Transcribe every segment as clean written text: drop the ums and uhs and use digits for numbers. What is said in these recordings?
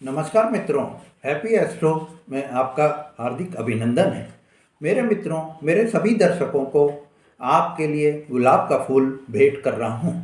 नमस्कार मित्रों, happy astro में आपका हार्दिक अभिनंदन है। मेरे मित्रों, मेरे सभी दर्शकों को आपके लिए गुलाब का फूल भेंट कर रहा हूँ।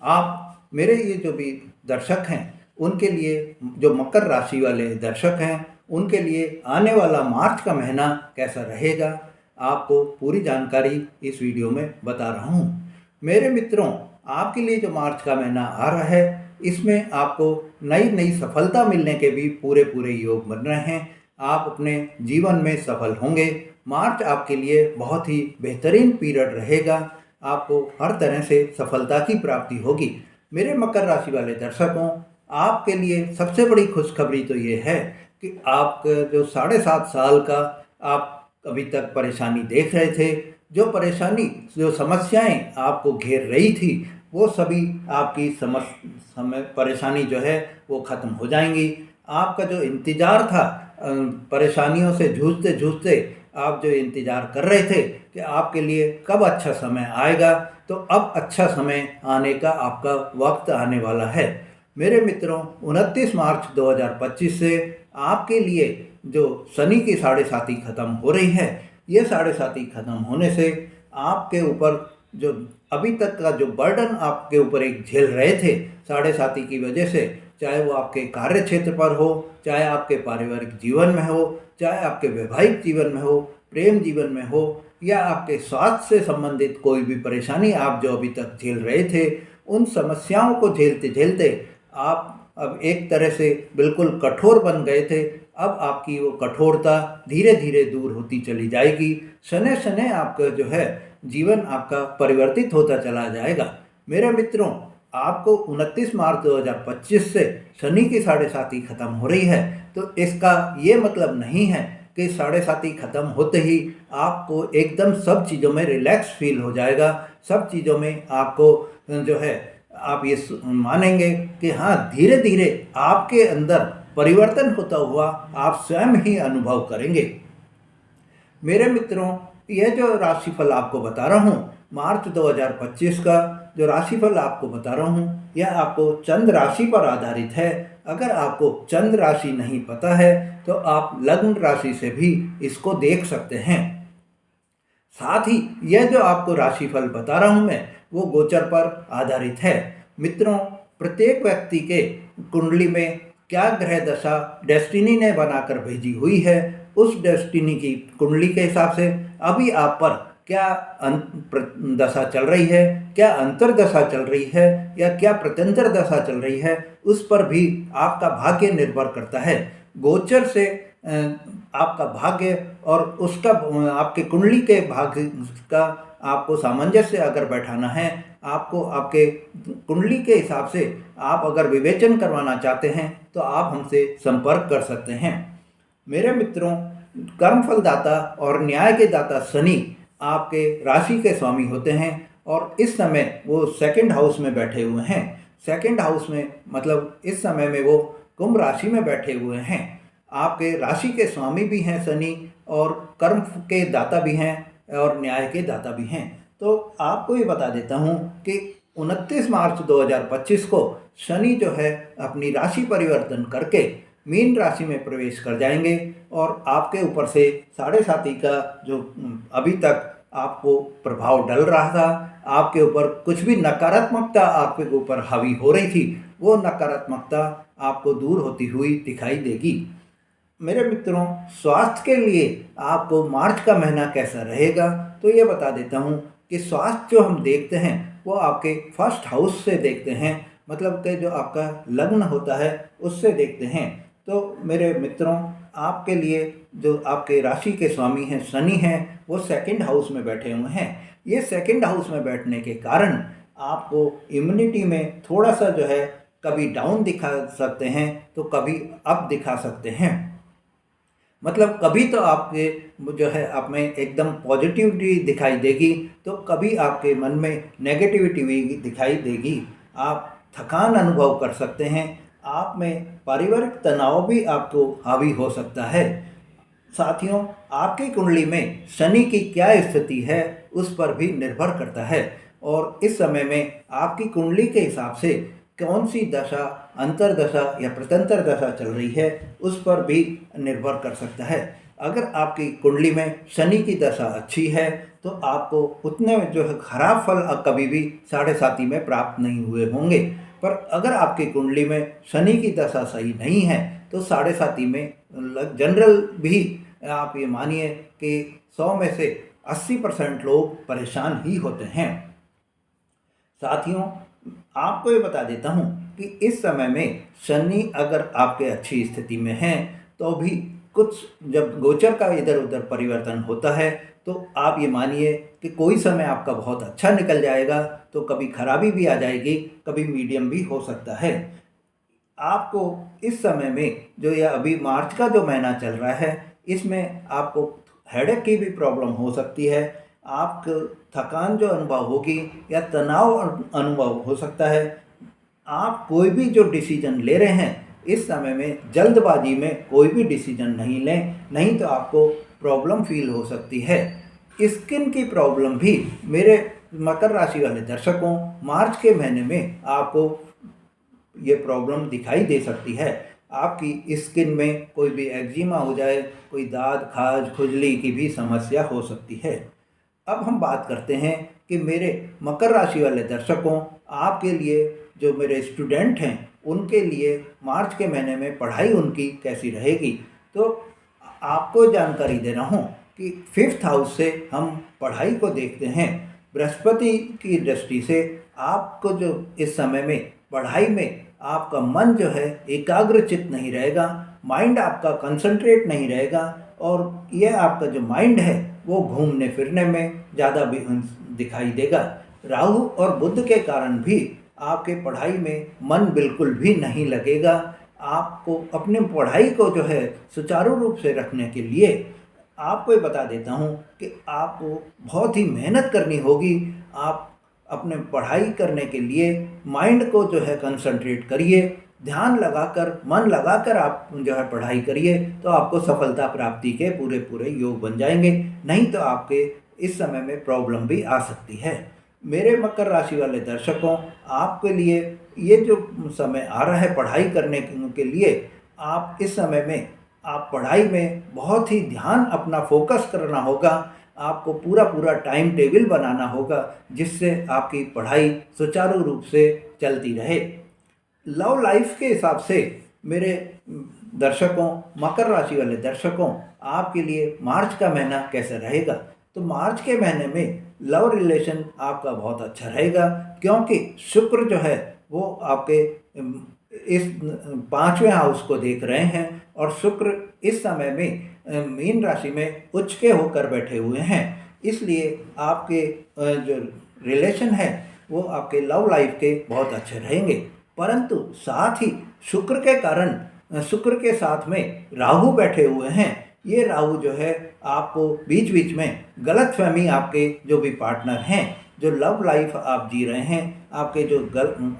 आप मेरे ये जो भी दर्शक हैं उनके लिए, जो मकर राशि वाले दर्शक हैं उनके लिए आने वाला मार्च का महीना कैसा रहेगा, आपको पूरी जानकारी इस वीडियो में बता रहा हूँ। मेरे मित्रों, आपके लिए जो मार्च का महीना आ रहा है इसमें आपको नई नई सफलता मिलने के भी पूरे पूरे योग बन रहे हैं। आप अपने जीवन में सफल होंगे। मार्च आपके लिए बहुत ही बेहतरीन पीरियड रहेगा। आपको हर तरह से सफलता की प्राप्ति होगी। मेरे मकर राशि वाले दर्शकों, आपके लिए सबसे बड़ी खुशखबरी तो ये है कि आपका जो 7.5 साल का आप अभी तक परेशानी देख रहे थे, जो समस्याएं आपको घेर रही थी, वो सभी आपकी परेशानी जो है वो ख़त्म हो जाएंगी। आपका जो इंतज़ार था, परेशानियों से जूझते जूझते आप जो इंतज़ार कर रहे थे कि आपके लिए कब अच्छा समय आएगा, तो अब अच्छा समय आने का आपका वक्त आने वाला है। मेरे मित्रों, 29 मार्च 2025 से आपके लिए जो शनि की साढ़े साती खत्म हो रही है, ये साढ़े साती खत्म होने से आपके ऊपर जो अभी तक का जो बर्डन आपके ऊपर एक झेल रहे थे साढ़े साती की वजह से, चाहे वो आपके कार्य क्षेत्र पर हो, चाहे आपके पारिवारिक जीवन में हो, चाहे आपके वैवाहिक जीवन में हो, प्रेम जीवन में हो, या आपके स्वास्थ्य से संबंधित कोई भी परेशानी आप जो अभी तक झेल रहे थे, उन समस्याओं को झेलते झेलते आप अब एक तरह से बिल्कुल कठोर बन गए थे। अब आपकी वो कठोरता धीरे धीरे दूर होती चली जाएगी। शनै शनै आपका जो है जीवन आपका परिवर्तित होता चला जाएगा। मेरे मित्रों, आपको 29 मार्च 2025 से शनि की साढ़े साती खत्म हो रही है, तो इसका ये मतलब नहीं है कि साढ़े साती खत्म होते ही आपको एकदम सब चीज़ों में रिलैक्स फील हो जाएगा। सब चीज़ों में आपको जो है आप ये मानेंगे कि हाँ, धीरे धीरे आपके अंदर परिवर्तन होता हुआ आप स्वयं ही अनुभव करेंगे। मेरे मित्रों, यह जो राशिफल आपको बता रहा हूँ, मार्च 2025 का जो राशिफल आपको बता रहा हूँ, यह आपको चंद्र राशि पर आधारित है। अगर आपको चंद्र राशि नहीं पता है तो आप लग्न राशि से भी इसको देख सकते हैं। साथ ही यह जो आपको राशिफल बता रहा हूँ मैं, वो गोचर पर आधारित है। मित्रों, प्रत्येक व्यक्ति के कुंडली में क्या ग्रह दशा डेस्टिनी ने बनाकर भेजी हुई है, उस डेस्टिनी की कुंडली के हिसाब से अभी आप पर क्या दशा चल रही है, क्या अंतर दशा चल रही है, या क्या प्रत्यंतर दशा चल रही है, उस पर भी आपका भाग्य निर्भर करता है। गोचर से आपका भाग्य और उसका आपके कुंडली के भाग्य का आपको सामंजस्य अगर बैठाना है, आपको आपके कुंडली के हिसाब से आप अगर विवेचन करवाना चाहते हैं तो आप हमसे संपर्क कर सकते हैं। मेरे मित्रों, कर्मफल दाता और न्याय के दाता शनि आपके राशि के स्वामी होते हैं और इस समय वो सेकंड हाउस में बैठे हुए हैं। सेकंड हाउस में मतलब इस समय में वो कुंभ राशि में बैठे हुए हैं। आपके राशि के स्वामी भी हैं शनि, और कर्म के दाता भी हैं और न्याय के दाता भी हैं। तो आपको ये बता देता हूँ कि 29 मार्च 2025 को शनि जो है अपनी राशि परिवर्तन करके मीन राशि में प्रवेश कर जाएंगे और आपके ऊपर से साढ़े साती का जो अभी तक आपको प्रभाव डल रहा था, आपके ऊपर कुछ भी नकारात्मकता आपके ऊपर हावी हो रही थी, वो नकारात्मकता आपको दूर होती हुई दिखाई देगी। मेरे मित्रों, स्वास्थ्य के लिए आपको मार्च का महीना कैसा रहेगा, तो ये बता देता हूँ कि स्वास्थ्य जो हम देखते हैं वो आपके फर्स्ट हाउस से देखते हैं, मतलब कि जो आपका लग्न होता है उससे देखते हैं। तो मेरे मित्रों, आपके लिए जो आपके राशि के स्वामी हैं शनि हैं, वो सेकंड हाउस में बैठे हुए हैं। ये सेकंड हाउस में बैठने के कारण आपको इम्यूनिटी में थोड़ा सा जो है कभी डाउन दिखा सकते हैं तो कभी अप दिखा सकते हैं। मतलब कभी तो आपके जो है आप में एकदम पॉजिटिविटी दिखाई देगी, तो कभी आपके मन में नेगेटिविटी भी दिखाई देगी। आप थकान अनुभव कर सकते हैं, आप में पारिवारिक तनाव भी आपको हावी हो सकता है। साथियों, आपकी कुंडली में शनि की क्या स्थिति है उस पर भी निर्भर करता है, और इस समय में आपकी कुंडली के हिसाब से कौन सी दशा अंतर्दशा या प्रत्यंतर दशा चल रही है उस पर भी निर्भर कर सकता है। अगर आपकी कुंडली में शनि की दशा अच्छी है तो आपको उतने जो है खराब फल कभी भी साढ़े साती में प्राप्त नहीं हुए होंगे। पर अगर आपकी कुंडली में शनि की दशा सही नहीं है तो साढ़े साती में जनरल भी आप ये मानिए कि 100 में से 80% लोग परेशान ही होते हैं। साथियों, आपको ये बता देता हूँ कि इस समय में शनि अगर आपके अच्छी स्थिति में है तो भी कुछ जब गोचर का इधर उधर परिवर्तन होता है तो आप ये मानिए कि कोई समय आपका बहुत अच्छा निकल जाएगा तो कभी खराबी भी आ जाएगी, कभी मीडियम भी हो सकता है। आपको इस समय में जो ये अभी मार्च का जो महीना चल रहा है इसमें आपको हेडेक की भी प्रॉब्लम हो सकती है। आपको थकान जो अनुभव होगी या तनाव अनुभव हो सकता है। आप कोई भी जो डिसीजन ले रहे हैं इस समय में जल्दबाजी में कोई भी डिसीजन नहीं लें, नहीं तो आपको प्रॉब्लम फील हो सकती है। स्किन की प्रॉब्लम भी मेरे मकर राशि वाले दर्शकों मार्च के महीने में आपको ये प्रॉब्लम दिखाई दे सकती है। आपकी स्किन में कोई भी एक्जिमा हो जाए, कोई दाद खाज खुजली की भी समस्या हो सकती है। अब हम बात करते हैं कि मेरे मकर राशि वाले दर्शकों आपके लिए जो मेरे स्टूडेंट हैं उनके लिए मार्च के महीने में पढ़ाई उनकी कैसी रहेगी। तो आपको जानकारी दे रहा हूँ कि 5th हाउस से हम पढ़ाई को देखते हैं। बृहस्पति की दृष्टि से आपको जो इस समय में पढ़ाई में आपका मन जो है एकाग्रचित नहीं रहेगा, माइंड आपका कंसंट्रेट नहीं रहेगा और यह आपका जो माइंड है वो घूमने फिरने में ज़्यादा भी दिखाई देगा। राहु और बुध के कारण भी आपके पढ़ाई में मन बिल्कुल भी नहीं लगेगा। आपको अपनी पढ़ाई को जो है सुचारू रूप से रखने के लिए आपको ये बता देता हूँ कि आपको बहुत ही मेहनत करनी होगी। आप अपने पढ़ाई करने के लिए माइंड को जो है कंसंट्रेट करिए, ध्यान लगाकर मन लगाकर आप जो है पढ़ाई करिए तो आपको सफलता प्राप्ति के पूरे पूरे योग बन जाएंगे। नहीं तो आपके इस समय में प्रॉब्लम भी आ सकती है। मेरे मकर राशि वाले दर्शकों आपके लिए ये जो समय आ रहा है पढ़ाई करने के लिए, आप इस समय में आप पढ़ाई में बहुत ही ध्यान अपना फोकस करना होगा। आपको पूरा पूरा टाइम टेबल बनाना होगा जिससे आपकी पढ़ाई सुचारू रूप से चलती रहे। लव लाइफ के हिसाब से मेरे दर्शकों मकर राशि वाले दर्शकों आपके लिए मार्च का महीना कैसा रहेगा। तो मार्च के महीने में लव रिलेशन आपका बहुत अच्छा रहेगा क्योंकि शुक्र जो है वो आपके इस 5वें हाउस को देख रहे हैं और शुक्र इस समय में मीन राशि में उच्च के होकर बैठे हुए हैं। इसलिए आपके जो रिलेशन है वो आपके लव लाइफ के बहुत अच्छे रहेंगे। परंतु साथ ही शुक्र के कारण शुक्र के साथ में राहु बैठे हुए हैं। ये राहु जो है आपको बीच बीच में गलतफहमी, आपके जो भी पार्टनर हैं, जो लव लाइफ आप जी रहे हैं, आपके जो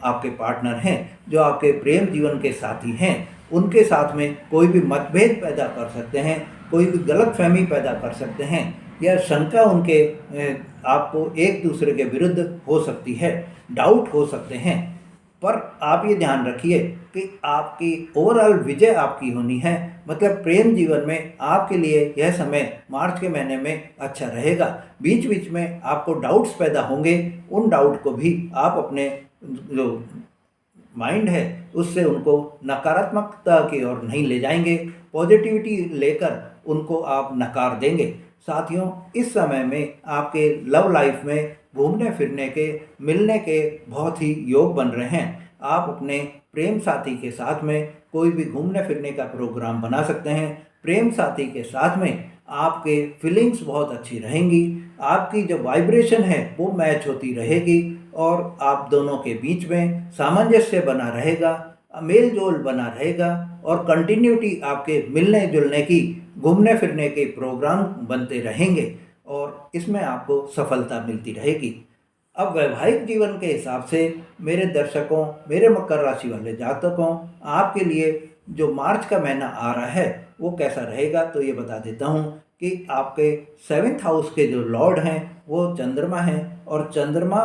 आपके पार्टनर हैं, जो आपके प्रेम जीवन के साथी हैं, उनके साथ में कोई भी मतभेद पैदा कर सकते हैं, कोई भी गलतफहमी पैदा कर सकते हैं या शंका उनके आपको एक दूसरे के विरुद्ध हो सकती है, डाउट हो सकते हैं। पर आप ये ध्यान रखिए कि आपकी ओवरऑल विजय आपकी होनी है। मतलब प्रेम जीवन में आपके लिए यह समय मार्च के महीने में अच्छा रहेगा। बीच बीच में आपको डाउट्स पैदा होंगे, उन डाउट को भी आप अपने जो माइंड है उससे उनको नकारात्मकता की ओर नहीं ले जाएंगे, पॉजिटिविटी लेकर उनको आप नकार देंगे। साथियों, इस समय में आपके लव लाइफ में घूमने फिरने के, मिलने के बहुत ही योग बन रहे हैं। आप अपने प्रेम साथी के साथ में कोई भी घूमने फिरने का प्रोग्राम बना सकते हैं। प्रेम साथी के साथ में आपके फीलिंग्स बहुत अच्छी रहेंगी, आपकी जो वाइब्रेशन है वो मैच होती रहेगी और आप दोनों के बीच में सामंजस्य बना रहेगा, मेल जोल बना रहेगा और कंटिन्यूटी आपके मिलने जुलने की, घूमने फिरने के प्रोग्राम बनते रहेंगे और इसमें आपको सफलता मिलती रहेगी। अब वैवाहिक जीवन के हिसाब से मेरे दर्शकों, मेरे मकर राशि वाले जातकों, आपके लिए जो मार्च का महीना आ रहा है वो कैसा रहेगा तो ये बता देता हूँ कि आपके 7th हाउस के जो लॉर्ड हैं वो चंद्रमा हैं और चंद्रमा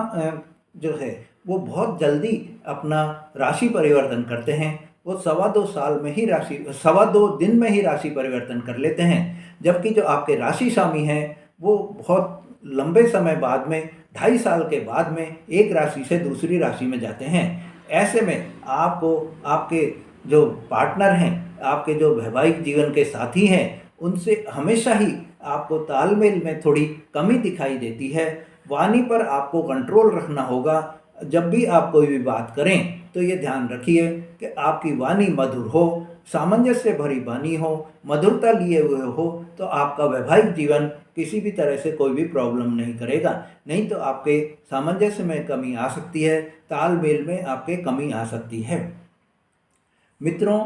जो है वो बहुत जल्दी अपना राशि परिवर्तन करते हैं। वो 2.25 साल में ही 2.25 दिन में ही राशि परिवर्तन कर लेते हैं। जबकि जो आपके राशि स्वामी हैं वो बहुत लंबे समय बाद में 2.5 साल के बाद में एक राशि से दूसरी राशि में जाते हैं। ऐसे में आपको आपके जो पार्टनर हैं, आपके जो वैवाहिक जीवन के साथी हैं, उनसे हमेशा ही आपको तालमेल में थोड़ी कमी दिखाई देती है। वाणी पर आपको कंट्रोल रखना होगा। जब भी आप कोई भी बात करें तो ये ध्यान रखिए कि आपकी वाणी मधुर हो, सामंजस्य भरी वाणी हो, मधुरता लिए हुए हो, तो आपका वैवाहिक जीवन किसी भी तरह से कोई भी प्रॉब्लम नहीं करेगा। नहीं तो आपके सामंजस्य में कमी आ सकती है, तालमेल में आपके कमी आ सकती है। मित्रों,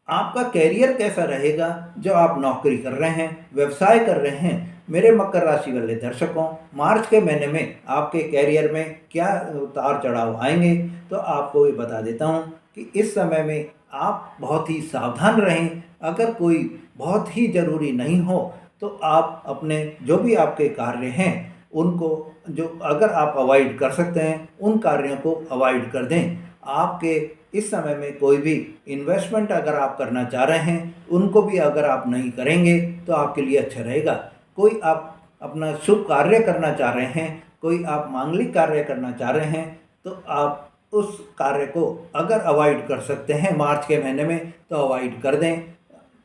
आपका कैरियर कैसा रहेगा? जो आप नौकरी कर रहे हैं, व्यवसाय कर रहे हैं, मेरे मकर राशि वाले दर्शकों, मार्च के महीने में आपके कैरियर में क्या उतार चढ़ाव आएंगे, तो आपको ये बता देता हूँ कि इस समय में आप बहुत ही सावधान रहें। अगर कोई बहुत ही ज़रूरी नहीं हो तो आप अपने जो भी आपके कार्य हैं उनको, जो अगर आप अवॉइड कर सकते हैं, उन कार्यों को अवॉइड कर दें। आपके इस समय में कोई भी इन्वेस्टमेंट अगर आप करना चाह रहे हैं, उनको भी अगर आप नहीं करेंगे तो आपके लिए अच्छा रहेगा। कोई आप अपना शुभ कार्य करना चाह रहे हैं, कोई आप मांगलिक कार्य करना चाह रहे हैं, तो आप उस कार्य को अगर अवॉइड कर सकते हैं मार्च के महीने में तो अवॉइड कर दें।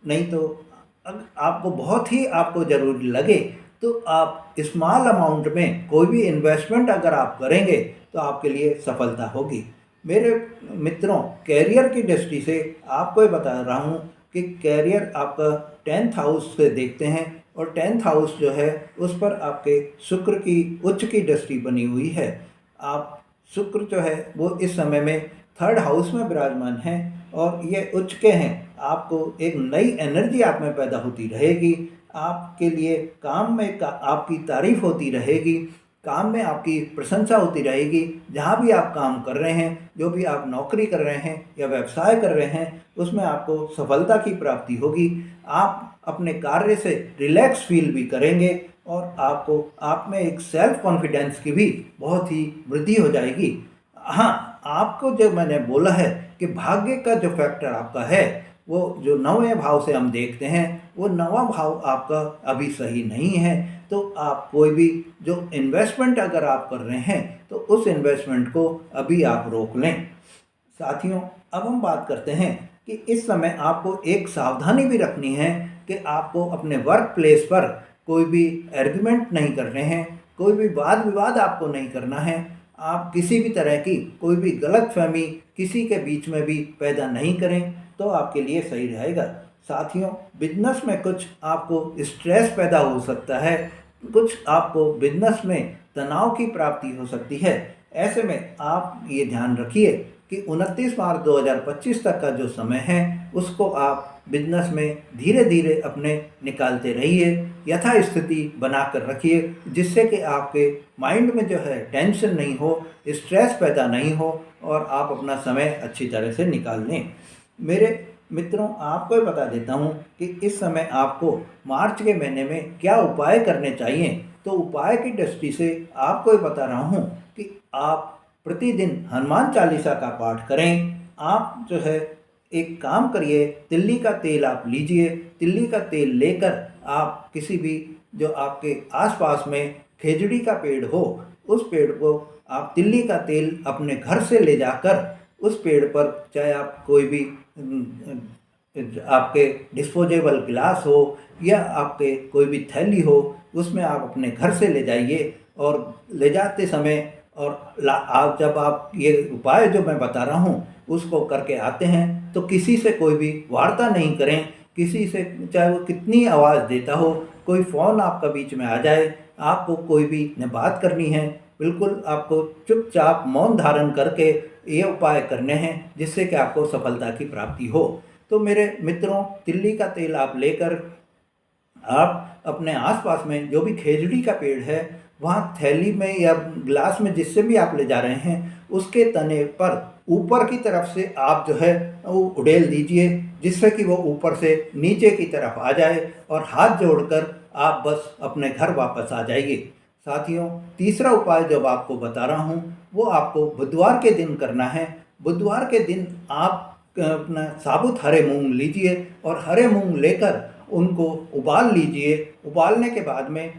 नहीं तो आपको बहुत ही आपको ज़रूरी लगे तो आप स्मॉल अमाउंट में कोई भी इन्वेस्टमेंट अगर आप करेंगे तो आपके लिए सफलता होगी। मेरे मित्रों, कैरियर की दृष्टि से आपको ये बता रहा हूँ कि कैरियर आपका 10th हाउस से देखते हैं, और 10th हाउस जो है उस पर आपके शुक्र की उच्च की दृष्टि बनी हुई है। आप शुक्र जो है वो इस समय में 3rd हाउस में विराजमान हैं और ये उच्च के हैं। आपको एक नई एनर्जी आप में पैदा होती रहेगी। आपके लिए काम में आपकी तारीफ होती रहेगी, काम में आपकी प्रशंसा होती रहेगी। जहाँ भी आप काम कर रहे हैं, जो भी आप नौकरी कर रहे हैं या व्यवसाय कर रहे हैं, उसमें आपको सफलता की प्राप्ति होगी। आप अपने कार्य से रिलैक्स फील भी करेंगे और आपको आप में एक सेल्फ कॉन्फिडेंस की भी बहुत ही वृद्धि हो जाएगी। हाँ, आपको जो मैंने बोला है कि भाग्य का जो फैक्टर आपका है, वो जो 9वें भाव से हम देखते हैं, वो 9वां भाव आपका अभी सही नहीं है। तो आप कोई भी जो इन्वेस्टमेंट अगर आप कर रहे हैं तो उस इन्वेस्टमेंट को अभी आप रोक लें। साथियों, अब हम बात करते हैं कि इस समय आपको एक सावधानी भी रखनी है कि आपको अपने वर्क प्लेस पर कोई भी आर्गुमेंट नहीं करने हैं, कोई भी वाद विवाद आपको नहीं करना है। आप किसी भी तरह की कोई भी गलतफहमी किसी के बीच में भी पैदा नहीं करें तो आपके लिए सही रहेगा। साथियों, बिजनेस में कुछ आपको स्ट्रेस पैदा हो सकता है, कुछ आपको बिजनेस में तनाव की प्राप्ति हो सकती है। ऐसे में आप ये ध्यान रखिए कि 29 मार्च 2025 तक का जो समय है उसको आप बिजनेस में धीरे धीरे अपने निकालते रहिए, यथास्थिति बनाकर रखिए, जिससे कि आपके माइंड में जो है टेंशन नहीं हो, स्ट्रेस पैदा नहीं हो और आप अपना समय अच्छी तरह से निकाल लें। मेरे मित्रों, आपको ये बता देता हूँ कि इस समय आपको मार्च के महीने में क्या उपाय करने चाहिए। तो उपाय की दृष्टि से आपको ये बता रहा हूँ कि आप प्रतिदिन हनुमान चालीसा का पाठ करें। आप जो है एक काम करिए, तिल्ली का तेल आप लीजिए। तिल्ली का तेल लेकर आप किसी भी जो आपके आसपास में खेजड़ी का पेड़ हो, उस पेड़ को आप तिल्ली का तेल अपने घर से ले जाकर उस पेड़ पर, चाहे आप कोई भी आपके डिस्पोजेबल गिलास हो या आपके कोई भी थैली हो, उसमें आप अपने घर से ले जाइए। और ले जाते समय और आप जब आप ये उपाय जो मैं बता रहा हूँ उसको करके आते हैं तो किसी से कोई भी वार्ता नहीं करें। किसी से चाहे वो कितनी आवाज़ देता हो, कोई फ़ोन आपका बीच में आ जाए, आपको कोई भी न बात करनी है, बिल्कुल आपको चुपचाप मौन धारण करके ये उपाय करने हैं जिससे कि आपको सफलता की प्राप्ति हो। तो मेरे मित्रों, तिल्ली का तेल आप लेकर आप अपने आसपास में जो भी खेजड़ी का पेड़ है, वहाँ थैली में या गिलास में जिससे भी आप ले जा रहे हैं, उसके तने पर ऊपर की तरफ से आप जो है वो उड़ेल दीजिए, जिससे कि वो ऊपर से नीचे की तरफ आ जाए और हाथ जोड़कर आप बस अपने घर वापस आ जाइए। साथियों, तीसरा उपाय जो आपको बता रहा हूँ वो आपको बुधवार के दिन करना है। बुधवार के दिन आप अपना साबुत हरे मूंग लीजिए और हरे मूंग लेकर उनको उबाल लीजिए। उबालने के बाद में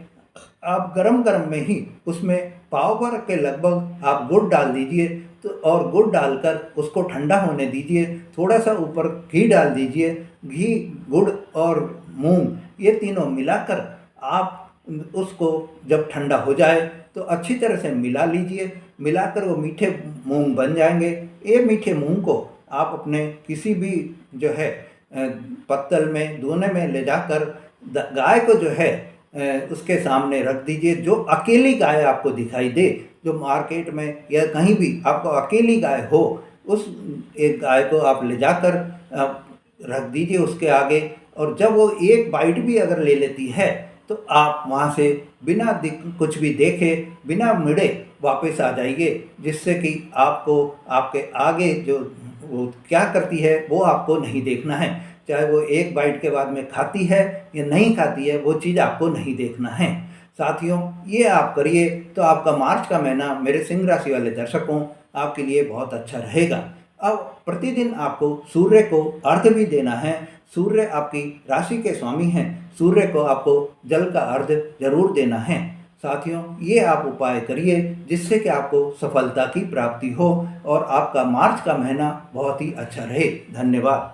आप गरम गरम में ही उसमें पाव भर के लगभग आप गुड़ डाल दीजिए। तो और गुड़ डालकर उसको ठंडा होने दीजिए। थोड़ा सा ऊपर घी डाल दीजिए। घी, गुड़ और मूंग ये तीनों मिलाकर आप उसको जब ठंडा हो जाए तो अच्छी तरह से मिला लीजिए। मिलाकर वो मीठे मूंग बन जाएंगे। ये मीठे मूंग को आप अपने किसी भी जो है पत्तल में धोने में ले जाकर गाय को जो है उसके सामने रख दीजिए। जो अकेली गाय आपको दिखाई दे, जो मार्केट में या कहीं भी आपको अकेली गाय हो, उस एक गाय को आप ले जाकर रख दीजिए उसके आगे। और जब वो एक बाइट भी अगर ले लेती है तो आप वहाँ से बिना कुछ भी देखे, बिना मिड़े वापस आ जाइए, जिससे कि आपको आपके आगे जो वो क्या करती है वो आपको नहीं देखना है। चाहे वो एक बाइट के बाद में खाती है या नहीं खाती है, वो चीज़ आपको नहीं देखना है। साथियों, ये आप करिए तो आपका मार्च का महीना मेरे सिंह राशि वाले दर्शकों आपके लिए बहुत अच्छा रहेगा। अब प्रतिदिन आपको सूर्य को अर्घ्य भी देना है। सूर्य आपकी राशि के स्वामी हैं। सूर्य को आपको जल का अर्घ्य जरूर देना है। साथियों, ये आप उपाय करिए जिससे कि आपको सफलता की प्राप्ति हो और आपका मार्च का महीना बहुत ही अच्छा रहे। धन्यवाद।